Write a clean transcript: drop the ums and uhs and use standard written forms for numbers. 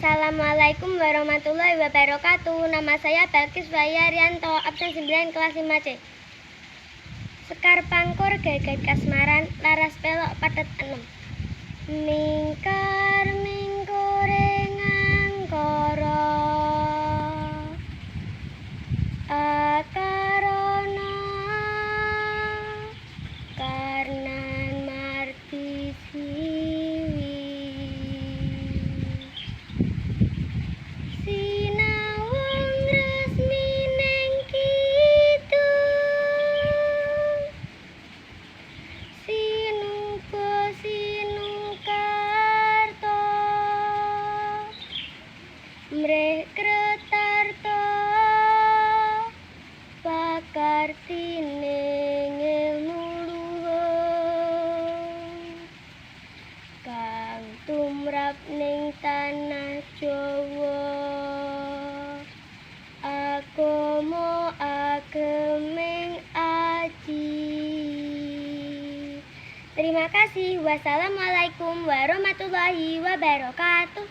Assalamualaikum warahmatullahi wabarakatuh. Nama saya Balkis Wayarianto, absen 9 kelas 5C. Sekar pangkur gagat kasmaran, laras pelok patet 6. Mingkar mingkure ngangkara, akarana karnan marti siwi. Sinawung resmi neng kidul, sinuko sinukarto, mreh kretarto, pakartining ilmu luhur, kang tumrap ning tanah Jawa. Agama agemeng aji. Terima kasih. Wassalamualaikum warahmatullahi wabarakatuh.